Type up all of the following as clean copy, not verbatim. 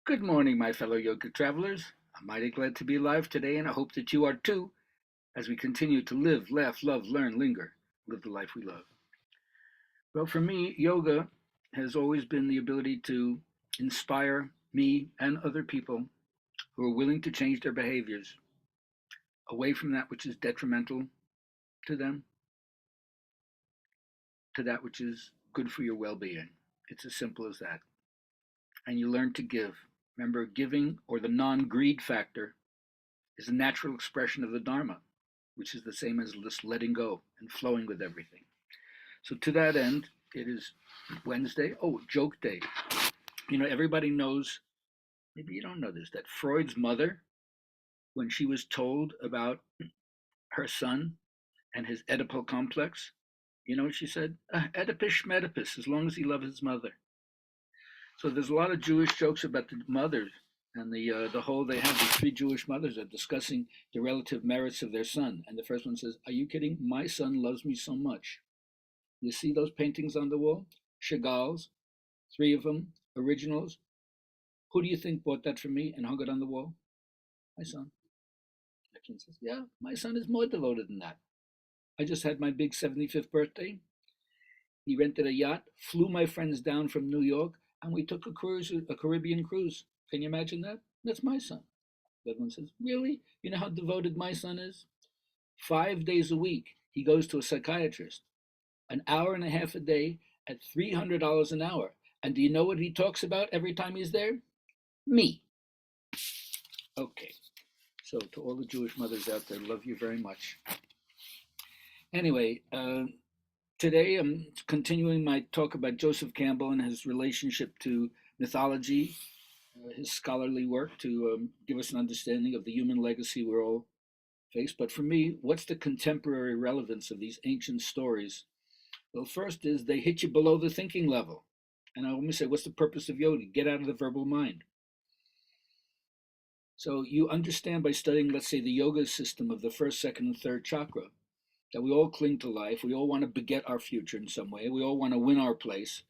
Good morning, my fellow yoga travelers. I'm mighty glad to be alive today, and I hope that you are too, as we continue to live, laugh, love, learn, linger, live the life we love. Well, for me, yoga has always been the ability to inspire me and other people who are willing to change their behaviors away from that which is detrimental to them to that which is good for your well being. It's as simple as that. And you learn to give. Remember, giving or the non greed factor is a natural expression of the Dharma, which is the same as just letting go and flowing with everything. So, to that end, it is Wednesday. Oh, joke day. You know, everybody knows, maybe you don't know this, that Freud's mother, when she was told about her son and his Oedipal complex, you know what she said? Oedipus schmedipus, as long as he loves his mother. So there's a lot of Jewish jokes about the mothers and the whole. They have these three Jewish mothers are discussing the relative merits of their son, and the first one says, "Are you kidding? My son loves me so much." You see those paintings on the wall, Chagall's, three of them, originals. Who do you think bought that for me and hung it on the wall? My son. The king says, "Yeah, my son is more devoted than that. I just had my big 75th birthday. He rented a yacht, flew my friends down from New York, and we took a Caribbean cruise. Can you imagine that? That's my son." The other one says, "Really? You know how devoted my son is? 5 days a week, he goes to a psychiatrist, an hour and a half a day at $300 an hour. And do you know what he talks about every time he's there? Me." Okay, so to all the Jewish mothers out there, love you very much. Anyway, today I'm continuing my talk about Joseph Campbell and his relationship to mythology, his scholarly work to give us an understanding of the human legacy we're all faced. But for me, what's the contemporary relevance of these ancient stories? Well, first is they hit you below the thinking level. And I always say, what's the purpose of yoga? Get out of the verbal mind. So you understand by studying, let's say, the yoga system of the first, second, and third chakra, that we all cling to life. We all want to beget our future in some way. We all want to win our place.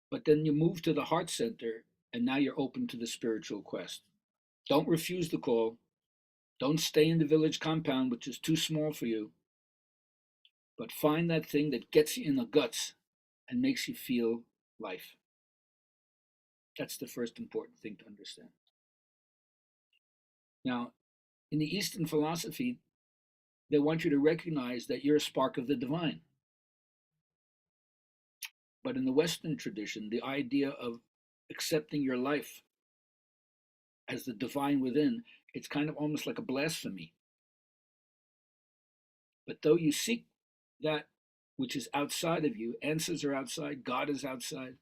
But then you move to the heart center, and now you're open to the spiritual quest. Don't refuse the call. Don't stay in the village compound, which is too small for you. But find that thing that gets you in the guts and makes you feel life. That's the first important thing to understand. Now, in the Eastern philosophy, they want you to recognize that you're a spark of the divine. But in the Western tradition, the idea of accepting your life as the divine within, it's kind of almost like a blasphemy. But though you seek that which is outside of you, answers are outside, God is outside,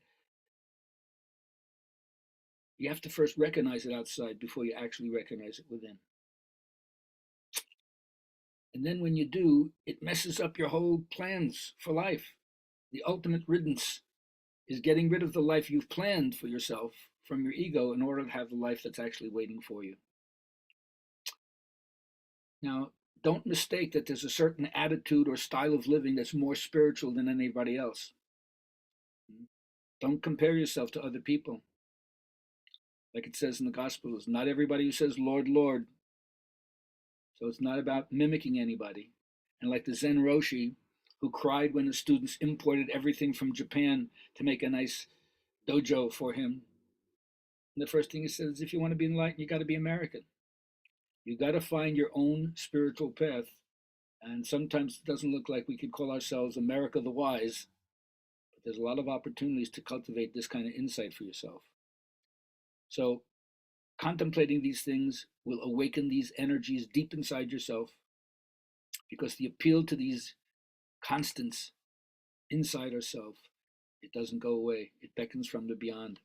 you have to first recognize it outside before you actually recognize it within. And then when you do, it messes up your whole plans for life. The ultimate riddance is getting rid of the life you've planned for yourself from your ego in order to have the life that's actually waiting for you. Now, don't mistake that there's a certain attitude or style of living that's more spiritual than anybody else. Don't compare yourself to other people. Like it says in the Gospels, not everybody who says, Lord, Lord. So it's not about mimicking anybody. And like the Zen Roshi, who cried when the students imported everything from Japan to make a nice dojo for him. And the first thing he says is, if you want to be enlightened, you got to be American. You got to find your own spiritual path. And sometimes it doesn't look like we could call ourselves America the Wise, but there's a lot of opportunities to cultivate this kind of insight for yourself. So contemplating these things will awaken these energies deep inside yourself, because the appeal to these constants inside ourselves, it doesn't go away. It beckons from the beyond.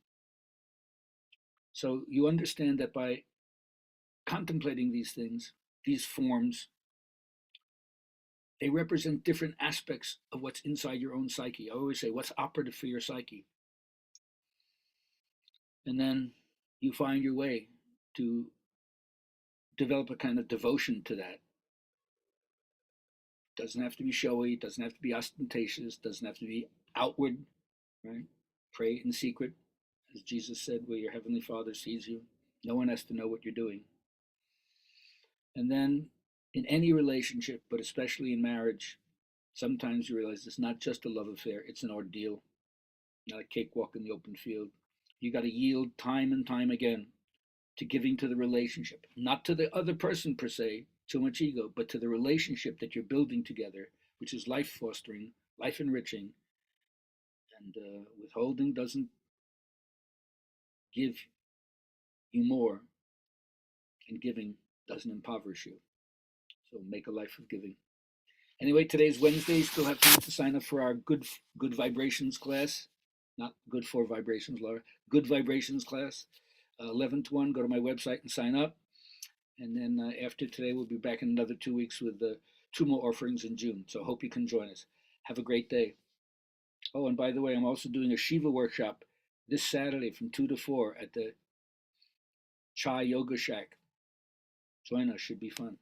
So you understand that by contemplating these things, these forms, they represent different aspects of what's inside your own psyche. I always say, what's operative for your psyche? And then you find your way to develop a kind of devotion to that. Doesn't have to be showy, doesn't have to be ostentatious, doesn't have to be outward, right? Pray in secret, as Jesus said, where your heavenly Father sees you. No one has to know what you're doing. And then in any relationship, but especially in marriage, sometimes you realize it's not just a love affair, it's an ordeal, not a cakewalk in the open field. You got to yield time and time again to giving to the relationship, not to the other person per se, too much ego, but to the relationship that you're building together, which is life fostering, life enriching. And withholding doesn't give you more, and giving doesn't impoverish you. So make a life of giving. Anyway, today's Wednesday. Still have time to sign up for our good vibrations class. Not good for vibrations, Laura. Good vibrations class. 11 to 1. Go to my website and sign up. And then after today, we'll be back in another 2 weeks with two more offerings in June. So I hope you can join us. Have a great day. Oh, and by the way, I'm also doing a Shiva workshop this Saturday from 2 to 4 at the Chai Yoga Shack. Join us. Should be fun.